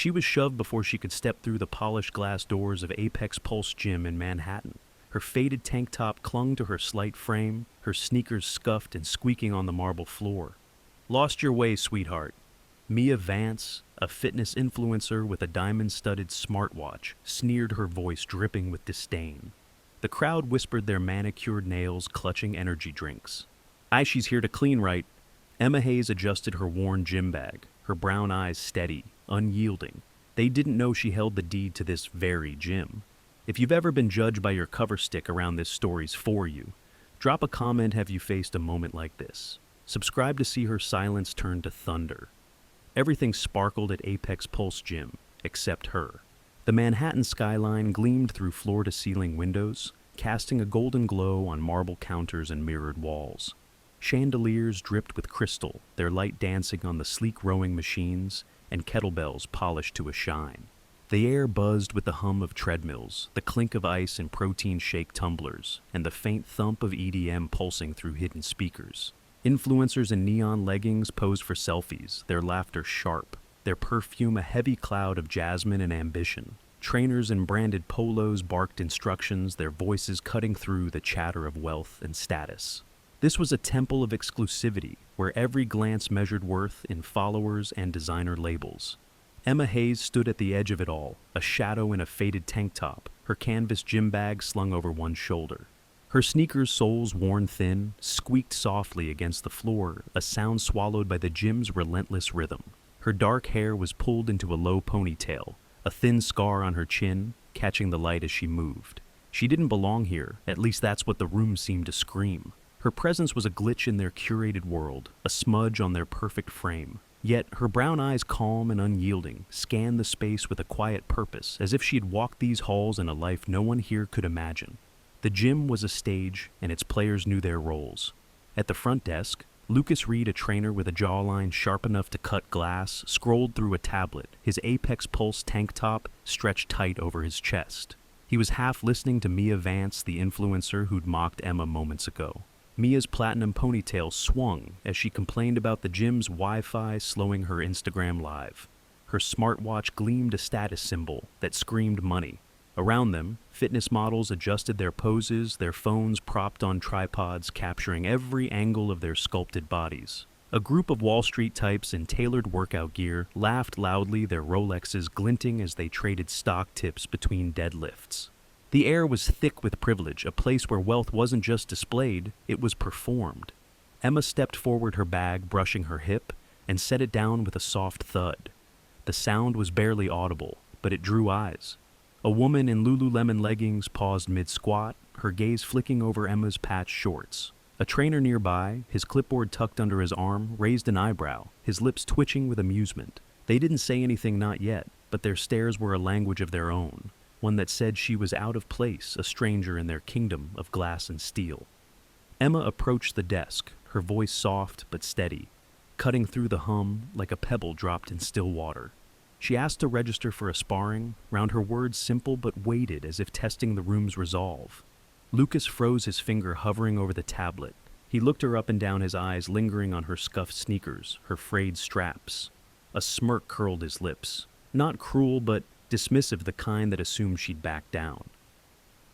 She was shoved before she could step through the polished glass doors of Apex Pulse Gym in Manhattan. Her faded tank top clung to her slight frame, her sneakers scuffed and squeaking on the marble floor. "Lost your way, sweetheart." Mia Vance, a fitness influencer with a diamond-studded smartwatch, sneered, her voice dripping with disdain. The crowd whispered their manicured nails clutching energy drinks. She's here to clean right." Emma Hayes adjusted her worn gym bag, her brown eyes steady, unyielding. They didn't know she held the deed to this very gym. If you've ever been judged by your cover stick around this story's for you, drop a comment. Have you faced a moment like this? Subscribe to see her silence turn to thunder. Everything sparkled at Apex Pulse Gym, except her. The Manhattan skyline gleamed through floor-to-ceiling windows, casting a golden glow on marble counters and mirrored walls. Chandeliers dripped with crystal, their light dancing on the sleek rowing machines, and kettlebells polished to a shine. The air buzzed with the hum of treadmills, the clink of ice in protein shake tumblers, and the faint thump of EDM pulsing through hidden speakers. Influencers in neon leggings posed for selfies, their laughter sharp, their perfume a heavy cloud of jasmine and ambition. Trainers in branded polos barked instructions, their voices cutting through the chatter of wealth and status. This was a temple of exclusivity, where every glance measured worth in followers and designer labels. Emma Hayes stood at the edge of it all, a shadow in a faded tank top, her canvas gym bag slung over one shoulder. Her sneakers' soles worn thin, squeaked softly against the floor, a sound swallowed by the gym's relentless rhythm. Her dark hair was pulled into a low ponytail, a thin scar on her chin, catching the light as she moved. She didn't belong here, at least that's what the room seemed to scream. Her presence was a glitch in their curated world, a smudge on their perfect frame. Yet her brown eyes, calm and unyielding, scanned the space with a quiet purpose, as if she had walked these halls in a life no one here could imagine. The gym was a stage, and its players knew their roles. At the front desk, Lucas Reed, a trainer with a jawline sharp enough to cut glass, scrolled through a tablet, his Apex Pulse tank top stretched tight over his chest. He was half listening to Mia Vance, the influencer who'd mocked Emma moments ago. Mia's platinum ponytail swung as she complained about the gym's Wi-Fi slowing her Instagram live. Her smartwatch gleamed a status symbol that screamed money. Around them, fitness models adjusted their poses, their phones propped on tripods capturing every angle of their sculpted bodies. A group of Wall Street types in tailored workout gear laughed loudly, their Rolexes glinting as they traded stock tips between deadlifts. The air was thick with privilege, a place where wealth wasn't just displayed, it was performed. Emma stepped forward, her bag brushing her hip, and set it down with a soft thud. The sound was barely audible, but it drew eyes. A woman in Lululemon leggings paused mid-squat, her gaze flicking over Emma's patched shorts. A trainer nearby, his clipboard tucked under his arm, raised an eyebrow, his lips twitching with amusement. They didn't say anything, not yet, but their stares were a language of their own. One that said she was out of place, a stranger in their kingdom of glass and steel. Emma approached the desk, her voice soft but steady, cutting through the hum like a pebble dropped in still water. She asked to register for a sparring, round her words simple but weighted as if testing the room's resolve. Lucas froze, his finger hovering over the tablet. He looked her up and down, his eyes lingering on her scuffed sneakers, her frayed straps. A smirk curled his lips. Not cruel, but dismissive, the kind that assumed she'd back down.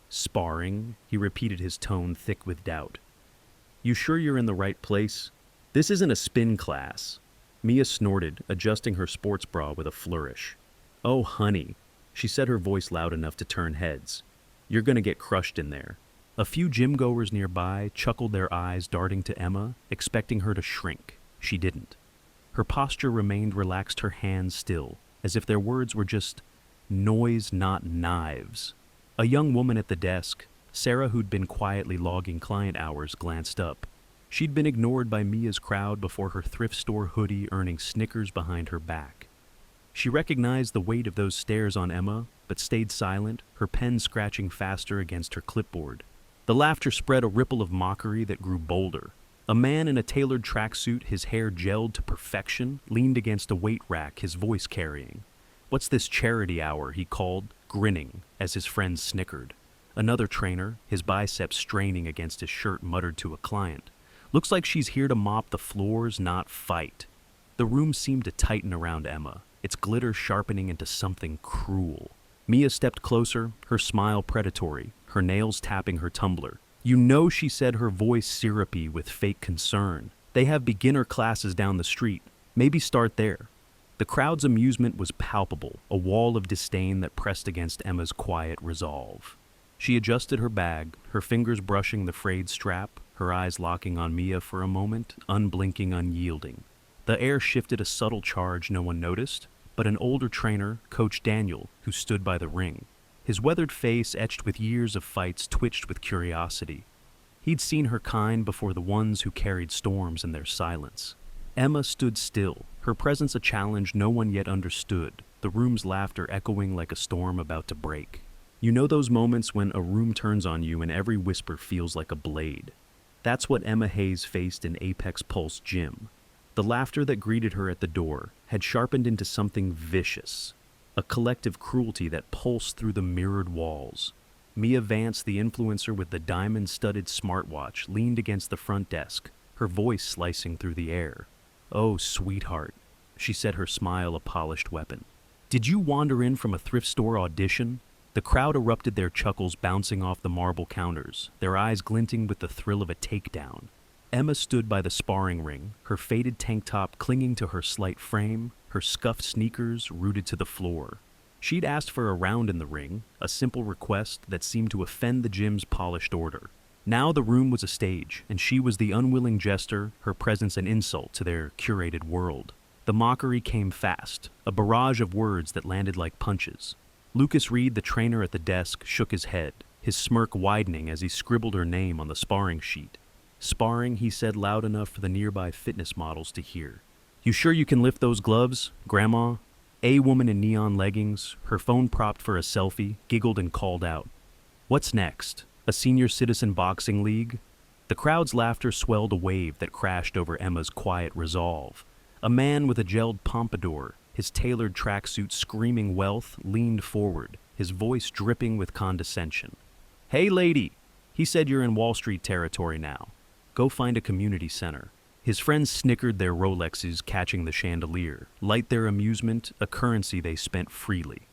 "Sparring?" he repeated, his tone thick with doubt. "You sure you're in the right place? This isn't a spin class." Mia snorted, adjusting her sports bra with a flourish. "Oh, honey," she said, her voice loud enough to turn heads. "You're gonna get crushed in there." A few gym-goers nearby chuckled, their eyes darting to Emma, expecting her to shrink. She didn't. Her posture remained relaxed, her hands still, as if their words were just noise, not knives. A young woman at the desk, Sarah, who'd been quietly logging client hours, glanced up. She'd been ignored by Mia's crowd before her thrift store hoodie earning snickers behind her back. She recognized the weight of those stares on Emma, but stayed silent, her pen scratching faster against her clipboard. The laughter spread, a ripple of mockery that grew bolder. A man in a tailored tracksuit, his hair gelled to perfection, leaned against a weight rack, his voice carrying. "What's this charity hour?" he called, grinning, as his friends snickered. Another trainer, his biceps straining against his shirt, muttered to a client, "Looks like she's here to mop the floors, not fight." The room seemed to tighten around Emma. its glitter sharpening into something cruel. Mia stepped closer, her smile predatory, her nails tapping her tumbler. "You know," she said, her voice syrupy with fake concern. "They have beginner classes down the street. Maybe start there." The crowd's amusement was palpable, a wall of disdain that pressed against Emma's quiet resolve. She adjusted her bag, her fingers brushing the frayed strap, her eyes locking on Mia for a moment, unblinking, unyielding. The air shifted a subtle charge no one noticed, but an older trainer, Coach Daniel, who stood by the ring. His weathered face, etched with years of fights, twitched with curiosity. He'd seen her kind before the ones who carried storms in their silence. Emma stood still, her presence a challenge no one yet understood, the room's laughter echoing like a storm about to break. You know those moments when a room turns on you and every whisper feels like a blade? That's what Emma Hayes faced in Apex Pulse Gym. The laughter that greeted her at the door had sharpened into something vicious, a collective cruelty that pulsed through the mirrored walls. Mia Vance, the influencer with the diamond-studded smartwatch, leaned against the front desk, her voice slicing through the air. "Oh, sweetheart," she said, her smile a polished weapon. "Did you wander in from a thrift store audition?" The crowd erupted, their chuckles bouncing off the marble counters, their eyes glinting with the thrill of a takedown. Emma stood by the sparring ring, her faded tank top clinging to her slight frame, her scuffed sneakers rooted to the floor. She'd asked for a round in the ring, a simple request that seemed to offend the gym's polished order. Now the room was a stage, and she was the unwilling jester, her presence an insult to their curated world. The mockery came fast, a barrage of words that landed like punches. Lucas Reed, the trainer at the desk, shook his head, his smirk widening as he scribbled her name on the sparring sheet. "Sparring," he said loud enough for the nearby fitness models to hear. "You sure you can lift those gloves, Grandma?" A woman in neon leggings, her phone propped for a selfie, giggled and called out. "What's next? A senior citizen boxing league?" The crowd's laughter swelled a wave that crashed over Emma's quiet resolve. A man with a gelled pompadour, his tailored tracksuit screaming wealth, leaned forward, his voice dripping with condescension. "Hey, lady," he said, "you're in Wall Street territory now. Go find a community center." His friends snickered, their Rolexes catching the chandelier, light their amusement, a currency they spent freely.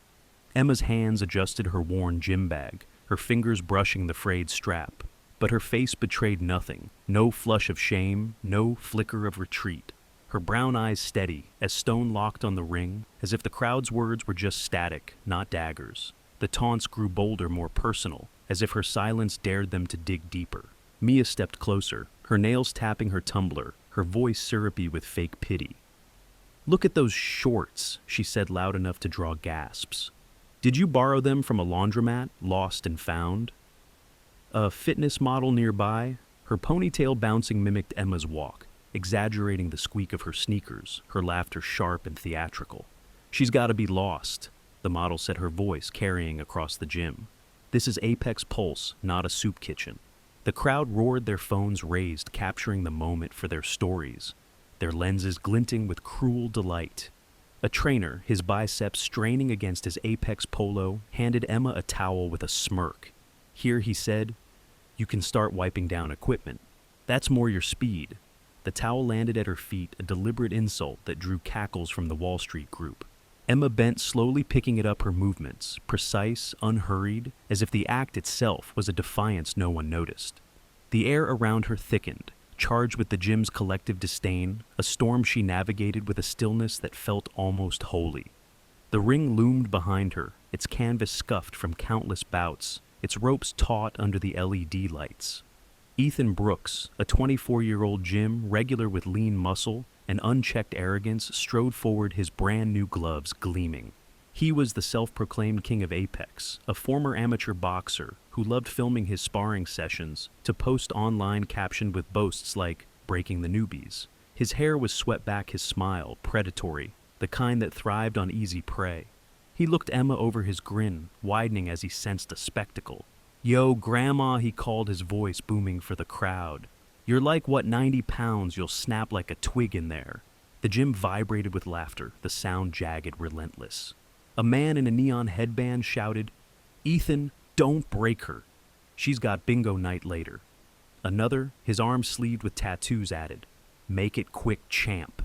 Emma's hands adjusted her worn gym bag, her fingers brushing the frayed strap, but her face betrayed nothing, no flush of shame, no flicker of retreat. Her brown eyes steady, as stone locked on the ring, as if the crowd's words were just static, not daggers. The taunts grew bolder, more personal, as if her silence dared them to dig deeper. Mia stepped closer, her nails tapping her tumbler, her voice syrupy with fake pity. "Look at those shorts," she said loud enough to draw gasps. "Did you borrow them from a laundromat, lost and found?" A fitness model nearby, her ponytail bouncing, mimicked Emma's walk, exaggerating the squeak of her sneakers, her laughter sharp and theatrical. "She's got to be lost," the model said, her voice carrying across the gym. "This is Apex Pulse, not a soup kitchen." The crowd roared, their phones raised, capturing the moment for their stories, their lenses glinting with cruel delight. A trainer, his biceps straining against his Apex polo, handed Emma a towel with a smirk. "Here," he said, "you can start wiping down equipment. That's more your speed." The towel landed at her feet, a deliberate insult that drew cackles from the Wall Street group. Emma bent, slowly picking it up, her movements, precise, unhurried, as if the act itself was a defiance no one noticed. The air around her thickened, charged with the gym's collective disdain, a storm she navigated with a stillness that felt almost holy. The ring loomed behind her, its canvas scuffed from countless bouts, its ropes taut under the LED lights. Ethan Brooks, a 24-year-old gym regular with lean muscle and unchecked arrogance, strode forward, his brand-new gloves gleaming. He was the self-proclaimed king of Apex, a former amateur boxer who loved filming his sparring sessions to post online, captioned with boasts like, "breaking the newbies." His hair was swept back, his smile predatory, the kind that thrived on easy prey. He looked Emma over, his grin widening as he sensed a spectacle. "Yo, Grandma," he called, his voice booming for the crowd. "You're like, what, 90 pounds, you'll snap like a twig in there." The gym vibrated with laughter, the sound jagged, relentless. A man in a neon headband shouted, "Ethan, don't break her. She's got bingo night later." Another, his arm sleeved with tattoos, added, "Make it quick, champ.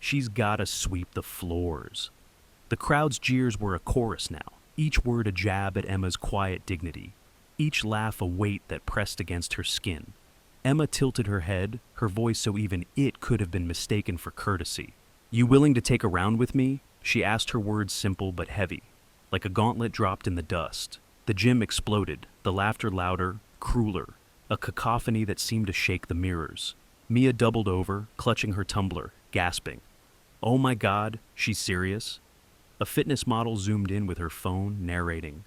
She's gotta sweep the floors." The crowd's jeers were a chorus now, each word a jab at Emma's quiet dignity, each laugh a weight that pressed against her skin. Emma tilted her head, her voice so even it could have been mistaken for courtesy. "You willing to take a round with me?" She asked, her words simple but heavy, like a gauntlet dropped in the dust. The gym exploded, the laughter louder, crueler, a cacophony that seemed to shake the mirrors. Mia doubled over, clutching her tumbler, gasping. "Oh my God, she's serious?" A fitness model zoomed in with her phone, narrating.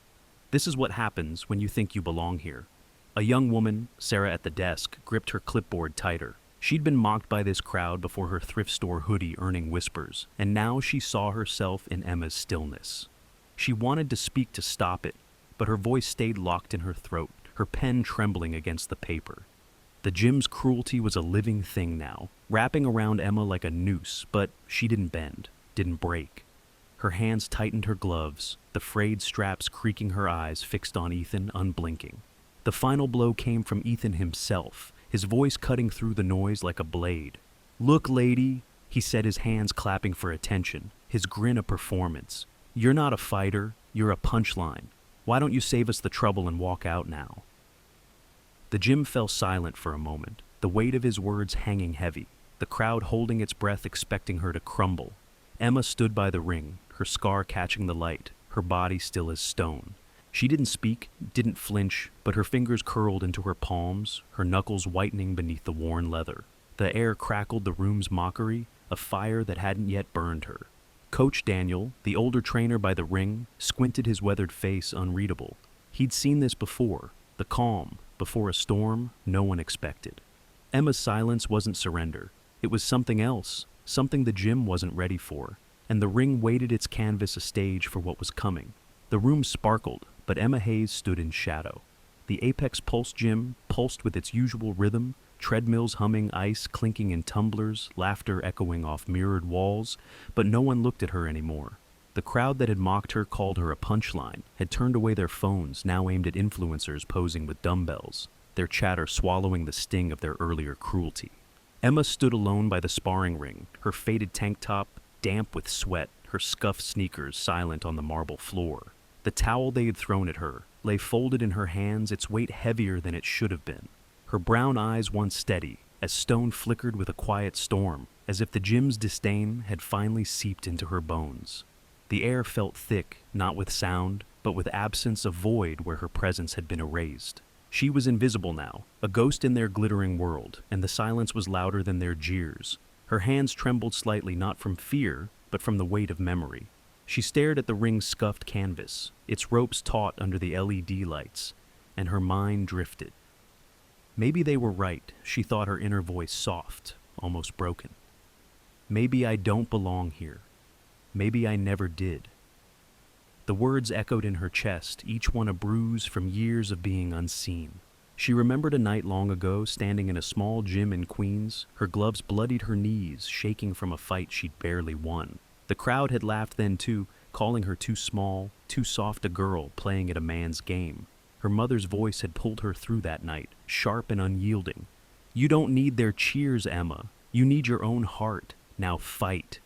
"This is what happens when you think you belong here." A young woman, Sarah at the desk, gripped her clipboard tighter. She'd been mocked by this crowd before her thrift store hoodie earning whispers, and now she saw herself in Emma's stillness. She wanted to speak to stop it, but her voice stayed locked in her throat, her pen trembling against the paper. The gym's cruelty was a living thing now, wrapping around Emma like a noose, but she didn't bend, didn't break. Her hands tightened her gloves, the frayed straps creaking, her eyes fixed on Ethan, unblinking. The final blow came from Ethan himself, his voice cutting through the noise like a blade. "Look, lady," he said, his hands clapping for attention, his grin a performance. "You're not a fighter, you're a punchline. Why don't you save us the trouble and walk out now?" The gym fell silent for a moment, the weight of his words hanging heavy, the crowd holding its breath expecting her to crumble. Emma stood by the ring, her scar catching the light, her body still as stone. She didn't speak, didn't flinch, but her fingers curled into her palms, her knuckles whitening beneath the worn leather. The air crackled the room's mockery, a fire that hadn't yet burned her. Coach Daniel, the older trainer by the ring, squinted, his weathered face unreadable. He'd seen this before, the calm, before a storm no one expected. Emma's silence wasn't surrender. It was something else, something the gym wasn't ready for, and the ring weighted its canvas a stage for what was coming. The room sparkled, but Emma Hayes stood in shadow. The Apex Pulse gym pulsed with its usual rhythm, treadmills humming, ice clinking in tumblers, laughter echoing off mirrored walls, but no one looked at her anymore. The crowd that had mocked her, called her a punchline, had turned away their phones, now aimed at influencers posing with dumbbells, their chatter swallowing the sting of their earlier cruelty. Emma stood alone by the sparring ring, her faded tank top damp with sweat, her scuffed sneakers silent on the marble floor. The towel they had thrown at her lay folded in her hands, its weight heavier than it should have been. Her brown eyes once steady, as stone flickered with a quiet storm, as if the gym's disdain had finally seeped into her bones. The air felt thick, not with sound, but with absence, a void where her presence had been erased. She was invisible now, a ghost in their glittering world, and the silence was louder than their jeers. Her hands trembled slightly, not from fear, but from the weight of memory. She stared at the ring's scuffed canvas, its ropes taut under the LED lights, and her mind drifted. Maybe they were right, she thought, her inner voice soft, almost broken. Maybe I don't belong here. Maybe I never did. The words echoed in her chest, each one a bruise from years of being unseen. She remembered a night long ago, standing in a small gym in Queens, her gloves bloodied her knees, shaking from a fight she'd barely won. The crowd had laughed then too, calling her too small, too soft a girl playing at a man's game. Her mother's voice had pulled her through that night, sharp and unyielding. "You don't need their cheers, Emma. You need your own heart. Now fight."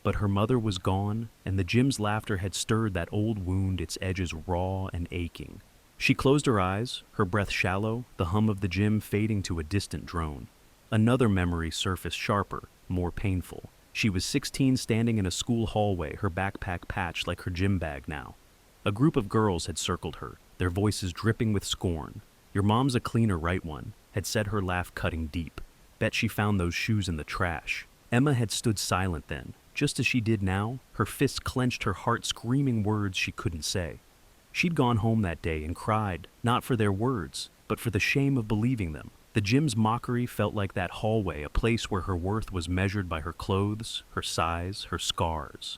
But her mother was gone, and the gym's laughter had stirred that old wound, its edges raw and aching. She closed her eyes, her breath shallow, the hum of the gym fading to a distant drone. Another memory surfaced, sharper, more painful. She was 16, standing in a school hallway, her backpack patched like her gym bag now. A group of girls had circled her, their voices dripping with scorn. "Your mom's a cleaner, right one," had said, her laugh cutting deep. "Bet she found those shoes in the trash." Emma had stood silent then, just as she did now, her fists clenched, her heart screaming words she couldn't say. She'd gone home that day and cried, not for their words, but for the shame of believing them. The gym's mockery felt like that hallway, a place where her worth was measured by her clothes, her size, her scars.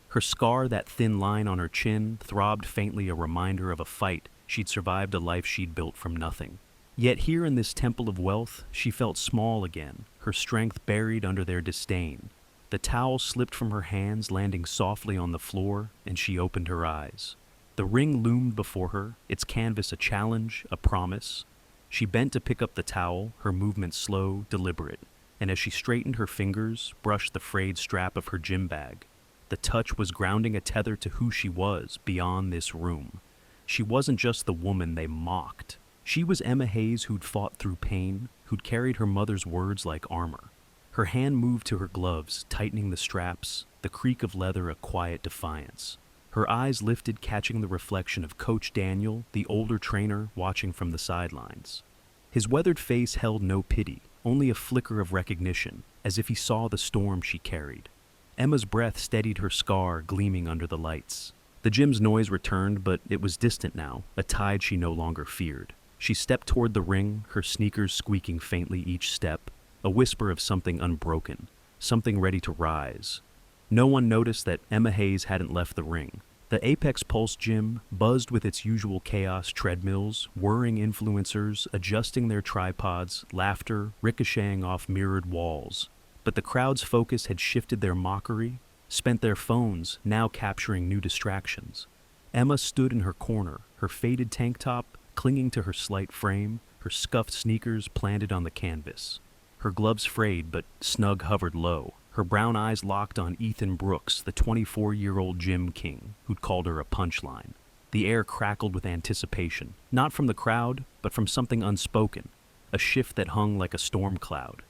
Her scar, that thin line on her chin, throbbed faintly, a reminder of a fight she'd survived, a life she'd built from nothing. Yet here in this temple of wealth, she felt small again, her strength buried under their disdain. The towel slipped from her hands, landing softly on the floor, and she opened her eyes. The ring loomed before her, its canvas a challenge, a promise. She bent to pick up the towel, her movement slow, deliberate, and as she straightened her fingers, brushed the frayed strap of her gym bag. The touch was grounding a tether to who she was beyond this room. She wasn't just the woman they mocked. She was Emma Hayes who'd fought through pain, who'd carried her mother's words like armor. Her hand moved to her gloves, tightening the straps, the creak of leather a quiet defiance. Her eyes lifted, catching the reflection of Coach Daniel, the older trainer, watching from the sidelines. His weathered face held no pity, only a flicker of recognition, as if he saw the storm she carried. Emma's breath steadied her scar, gleaming under the lights. The gym's noise returned, but it was distant now, a tide she no longer feared. She stepped toward the ring, her sneakers squeaking faintly each step, a whisper of something unbroken, something ready to rise. No one noticed that Emma Hayes hadn't left the ring. The Apex Pulse gym buzzed with its usual chaos: treadmills, whirring influencers, adjusting their tripods, laughter ricocheting off mirrored walls. But the crowd's focus had shifted. Their mockery spent their phones, now capturing new distractions. Emma stood in her corner, her faded tank top clinging to her slight frame, her scuffed sneakers planted on the canvas. Her gloves frayed, but snug hovered low. Her brown eyes locked on Ethan Brooks, the 24-year-old gym king, who'd called her a punchline. The air crackled with anticipation, not from the crowd, but from something unspoken, a shift that hung like a storm cloud.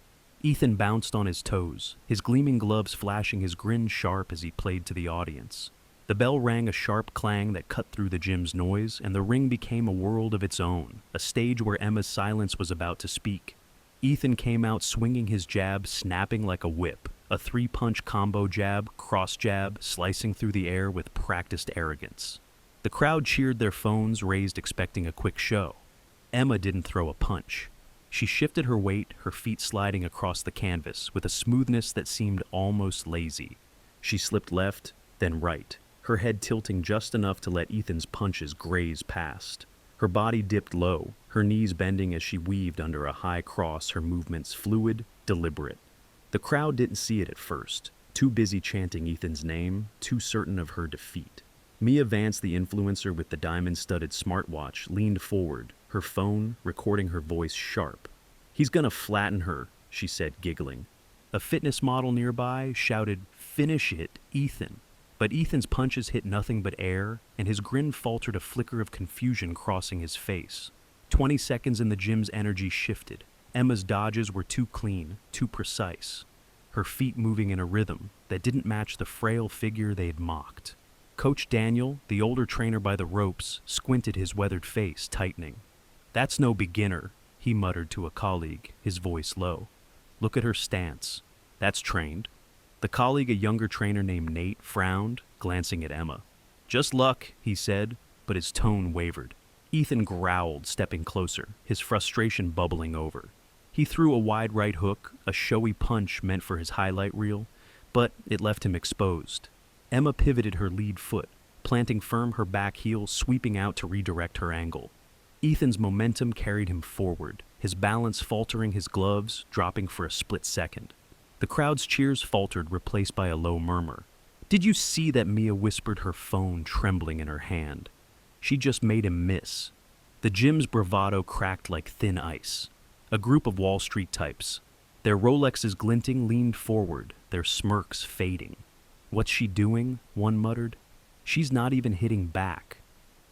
Ethan bounced on his toes, his gleaming gloves flashing, his grin sharp as he played to the audience. The bell rang, a sharp clang that cut through the gym's noise, and the ring became a world of its own, a stage where Emma's silence was about to speak. Ethan came out swinging his jab, snapping like a whip, a three-punch combo jab, cross jab, slicing through the air with practiced arrogance. The crowd cheered, their phones raised, expecting a quick show. Emma didn't throw a punch. She shifted her weight, her feet sliding across the canvas with a smoothness that seemed almost lazy. She slipped left, then right, her head tilting just enough to let Ethan's punches graze past. Her body dipped low, her knees bending as she weaved under a high cross, her movements fluid, deliberate. The crowd didn't see it at first, too busy chanting Ethan's name, too certain of her defeat. Mia Vance, the influencer with the diamond-studded smartwatch, leaned forward, her phone recording her voice sharp. "He's gonna flatten her," she said, giggling. A fitness model nearby shouted, "Finish it, Ethan." But Ethan's punches hit nothing but air, and his grin faltered, a flicker of confusion crossing his face. 20 seconds and the gym's energy shifted. Emma's dodges were too clean, too precise, her feet moving in a rhythm that didn't match the frail figure they'd mocked. Coach Daniel, the older trainer by the ropes, squinted, his weathered face tightening. "That's no beginner," he muttered to a colleague, his voice low. "Look at her stance. That's trained." The colleague, a younger trainer named Nate, frowned, glancing at Emma. "Just luck," he said, but his tone wavered. Ethan growled, stepping closer, his frustration bubbling over. He threw a wide right hook, a showy punch meant for his highlight reel, but it left him exposed. Emma pivoted her lead foot, planting firm, her back heel sweeping out to redirect her angle. Ethan's momentum carried him forward, his balance faltering, his gloves dropping for a split second. The crowd's cheers faltered, replaced by a low murmur. "Did you see that?" Mia whispered, her phone trembling in her hand. She just made him miss. The gym's bravado cracked like thin ice. A group of Wall Street types, their Rolexes glinting, leaned forward, their smirks fading. "What's she doing?" one muttered. "She's not even hitting back."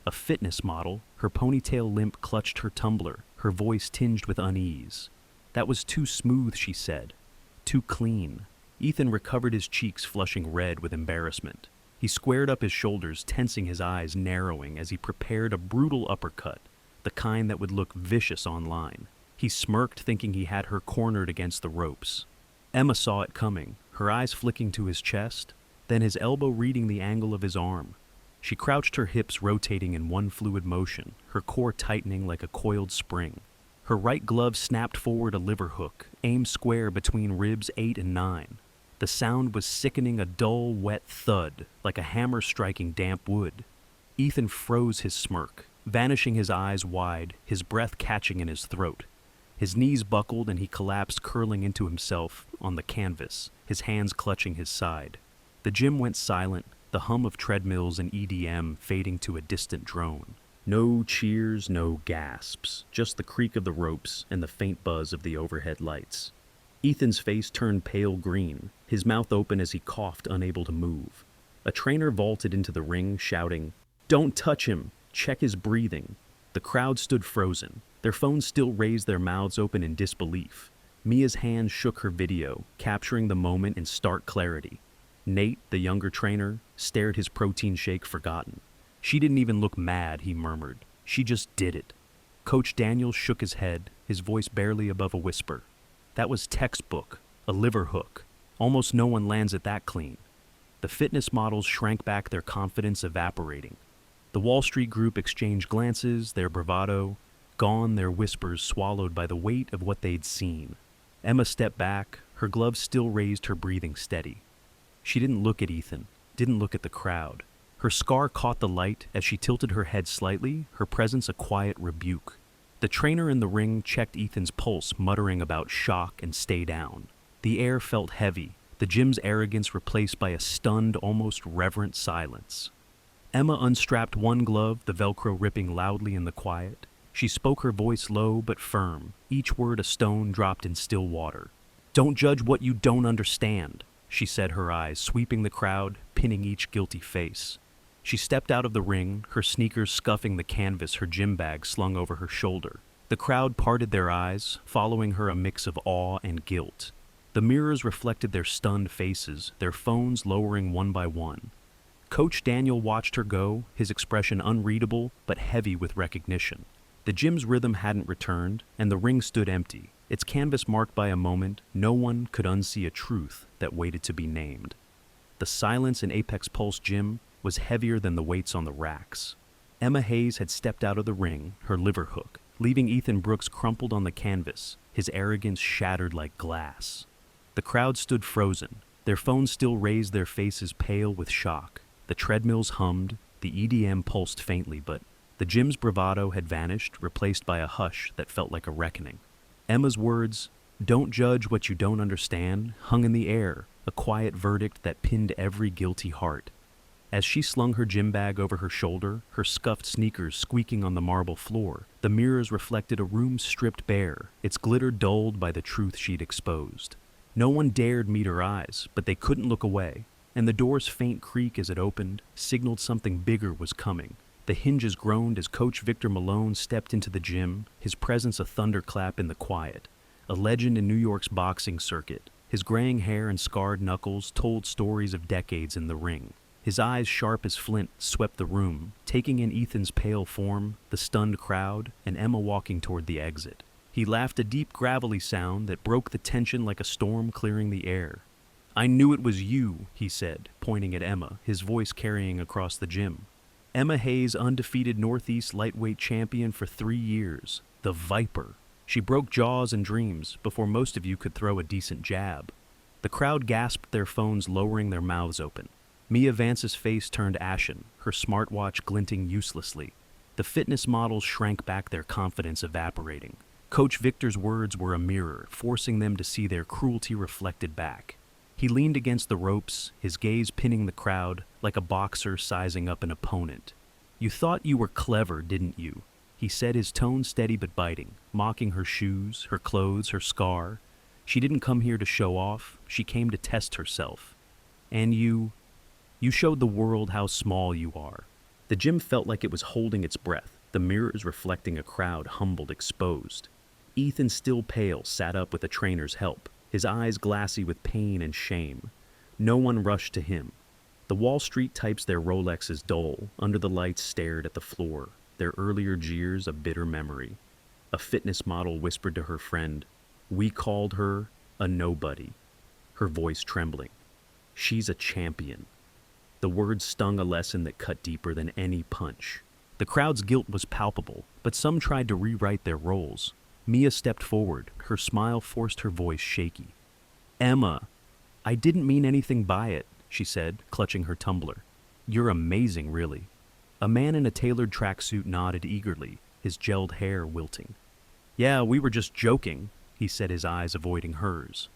A fitness model, her ponytail limp, clutched her tumbler, her voice tinged with unease. "That was too smooth," she said. "Too clean." Ethan recovered, his cheeks flushing red with embarrassment. He squared up his shoulders, tensing, his eyes narrowing as he prepared a brutal uppercut, the kind that would look vicious online. He smirked, thinking he had her cornered against the ropes. Emma saw it coming, her eyes flicking to his chest, then his elbow reading the angle of his arm. She crouched, her hips rotating in one fluid motion, her core tightening like a coiled spring. Her right glove snapped forward, a liver hook, aimed square between ribs 8 and 9. The sound was sickening, a dull, wet thud, like a hammer striking damp wood. Ethan froze, his smirk, vanishing, his eyes wide, his breath catching in his throat. His knees buckled and he collapsed, curling into himself on the canvas, his hands clutching his side. The gym went silent, the hum of treadmills and EDM fading to a distant drone. No cheers, no gasps, just the creak of the ropes and the faint buzz of the overhead lights. Ethan's face turned pale green, his mouth open as he coughed, unable to move. A trainer vaulted into the ring, shouting, "Don't touch him! Check his breathing!" The crowd stood frozen. Their phones still raised their mouths open in disbelief. Mia's hand shook her video, capturing the moment in stark clarity. Nate, the younger trainer, stared his protein shake forgotten. "She didn't even look mad," he murmured. "She just did it." Coach Daniel shook his head, his voice barely above a whisper. "That was textbook, a liver hook. Almost no one lands it that clean." The fitness models shrank back, their confidence evaporating. The Wall Street group exchanged glances, their bravado gone, their whispers swallowed by the weight of what they'd seen. Emma stepped back, her gloves still raised, her breathing steady. She didn't look at Ethan, didn't look at the crowd. Her scar caught the light as she tilted her head slightly, her presence a quiet rebuke. The trainer in the ring checked Ethan's pulse, muttering about shock and stay down. The air felt heavy, the gym's arrogance replaced by a stunned, almost reverent silence. Emma unstrapped one glove, the Velcro ripping loudly in the quiet. She spoke, her voice low but firm, each word a stone dropped in still water. "Don't judge what you don't understand," she said, her eyes sweeping the crowd, pinning each guilty face. She stepped out of the ring, her sneakers scuffing the canvas, her gym bag slung over her shoulder. The crowd parted their eyes, following her, a mix of awe and guilt. The mirrors reflected their stunned faces, their phones lowering one by one. Coach Daniel watched her go, his expression unreadable but heavy with recognition. The gym's rhythm hadn't returned, and the ring stood empty, its canvas marked by a moment no one could unsee, a truth that waited to be named. The silence in Apex Pulse Gym was heavier than the weights on the racks. Emma Hayes had stepped out of the ring, her liver hook, leaving Ethan Brooks crumpled on the canvas, his arrogance shattered like glass. The crowd stood frozen, their phones still raised, their faces pale with shock. The treadmills hummed, the EDM pulsed faintly, but the gym's bravado had vanished, replaced by a hush that felt like a reckoning. Emma's words, "Don't judge what you don't understand," hung in the air, a quiet verdict that pinned every guilty heart. As she slung her gym bag over her shoulder, her scuffed sneakers squeaking on the marble floor, the mirrors reflected a room stripped bare, its glitter dulled by the truth she'd exposed. No one dared meet her eyes, but they couldn't look away, and the door's faint creak as it opened signaled something bigger was coming. The hinges groaned as Coach Victor Malone stepped into the gym, his presence a thunderclap in the quiet. A legend in New York's boxing circuit, his graying hair and scarred knuckles told stories of decades in the ring. His eyes, sharp as flint, swept the room, taking in Ethan's pale form, the stunned crowd, and Emma walking toward the exit. He laughed, a deep, gravelly sound that broke the tension like a storm clearing the air. "I knew it was you," he said, pointing at Emma, his voice carrying across the gym. Emma Hayes, undefeated Northeast lightweight champion for 3 years. The Viper. She broke jaws and dreams before most of you could throw a decent jab. The crowd gasped, their phones lowering, their mouths open. Mia Vance's face turned ashen, her smartwatch glinting uselessly. The fitness models shrank back, their confidence evaporating. Coach Victor's words were a mirror, forcing them to see their cruelty reflected back. He leaned against the ropes, his gaze pinning the crowd like a boxer sizing up an opponent. "You thought you were clever, didn't you?" he said, his tone steady but biting, mocking her shoes, her clothes, her scar. "She didn't come here to show off, she came to test herself. And you showed the world how small you are." The gym felt like it was holding its breath, the mirrors reflecting a crowd humbled, exposed. Ethan, still pale, sat up with a trainer's help, his eyes glassy with pain and shame. No one rushed to him. The Wall Street types, their Rolexes dull, under the lights stared at the floor, their earlier jeers a bitter memory. A fitness model whispered to her friend, "We called her a nobody," her voice trembling. "She's a champion." The words stung, a lesson that cut deeper than any punch. The crowd's guilt was palpable, but some tried to rewrite their roles. Mia stepped forward, her smile forced her voice shaky. "Emma, I didn't mean anything by it," she said, clutching her tumbler. "You're amazing, really." A man in a tailored tracksuit nodded eagerly, his gelled hair wilting. "Yeah, we were just joking," he said, his eyes avoiding hers.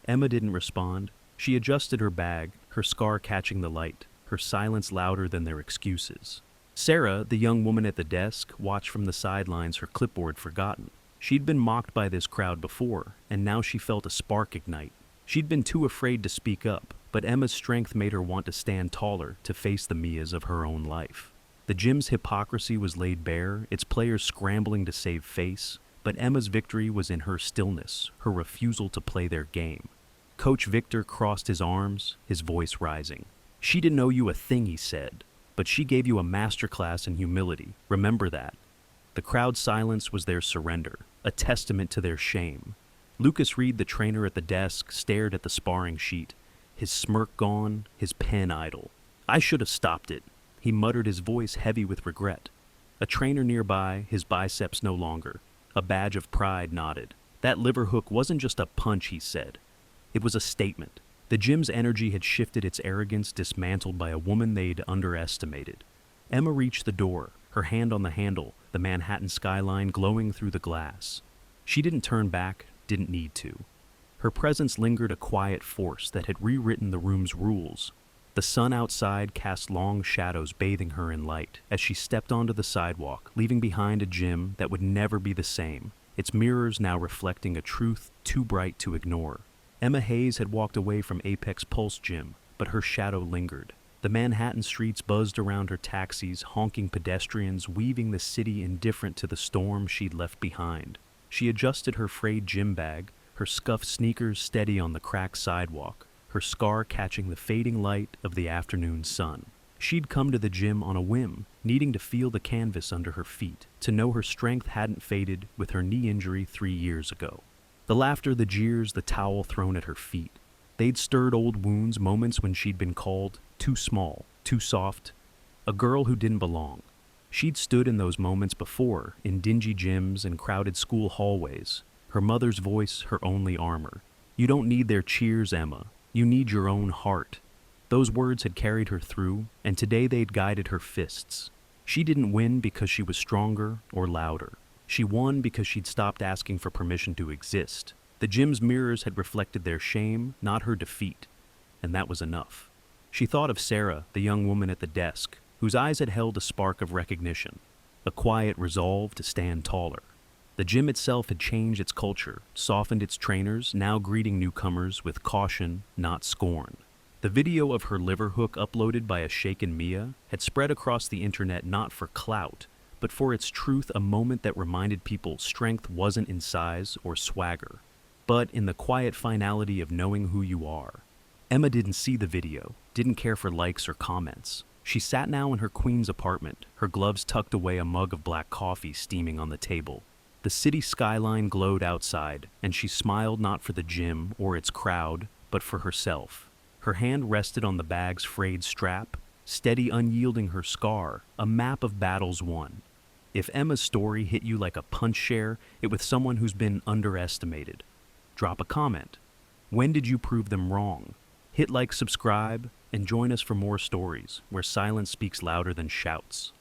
Emma didn't respond. She adjusted her bag, her scar catching the light, her silence louder than their excuses. Sarah, the young woman at the desk, watched from the sidelines, her clipboard forgotten. She'd been mocked by this crowd before, and now she felt a spark ignite. She'd been too afraid to speak up, but Emma's strength made her want to stand taller to face the Mias of her own life. The gym's hypocrisy was laid bare, its players scrambling to save face, but Emma's victory was in her stillness, her refusal to play their game. Coach Victor crossed his arms, his voice rising. "She didn't owe you a thing," he said, "but she gave you a masterclass in humility. Remember that." The crowd's silence was their surrender, a testament to their shame. Lucas Reed, the trainer at the desk, stared at the sparring sheet, his smirk gone, his pen idle. "I should have stopped it," he muttered, his voice heavy with regret. A trainer nearby, his biceps no longer, a badge of pride, nodded. "That liver hook wasn't just a punch," he said. It was a statement. The gym's energy had shifted, its arrogance dismantled by a woman they'd underestimated. Emma reached the door, her hand on the handle, the Manhattan skyline glowing through the glass. She didn't turn back, didn't need to. Her presence lingered, a quiet force that had rewritten the room's rules. The sun outside cast long shadows, bathing her in light, as she stepped onto the sidewalk, leaving behind a gym that would never be the same, its mirrors now reflecting a truth too bright to ignore. Emma Hayes had walked away from Apex Pulse Gym, but her shadow lingered. The Manhattan streets buzzed around her, taxis, honking pedestrians, weaving the city indifferent to the storm she'd left behind. She adjusted her frayed gym bag, her scuffed sneakers steady on the cracked sidewalk, her scar catching the fading light of the afternoon sun. She'd come to the gym on a whim, needing to feel the canvas under her feet, to know her strength hadn't faded with her knee injury 3 years ago. The laughter, the jeers, the towel thrown at her feet. They'd stirred old wounds, moments when she'd been called too small, too soft, a girl who didn't belong. She'd stood in those moments before, in dingy gyms and crowded school hallways, her mother's voice her only armor. "You don't need their cheers, Emma. You need your own heart." Those words had carried her through, and today they'd guided her fists. She didn't win because she was stronger or louder. She won because she'd stopped asking for permission to exist. The gym's mirrors had reflected their shame, not her defeat, and that was enough. She thought of Sarah, the young woman at the desk, whose eyes had held a spark of recognition, a quiet resolve to stand taller. The gym itself had changed its culture, softened its trainers, now greeting newcomers with caution, not scorn. The video of her liver hook, uploaded by a shaken Mia, had spread across the internet not for clout, but for its truth, a moment that reminded people strength wasn't in size or swagger, but in the quiet finality of knowing who you are. Emma didn't see the video, didn't care for likes or comments. She sat now in her queen's apartment, her gloves tucked away, a mug of black coffee steaming on the table. The city skyline glowed outside, and she smiled not for the gym or its crowd, but for herself. Her hand rested on the bag's frayed strap, steady, unyielding, her scar, a map of battles won. If Emma's story hit you like a punch, share it with someone who's been underestimated. Drop a comment. When did you prove them wrong? Hit like, subscribe, and join us for more stories where silence speaks louder than shouts.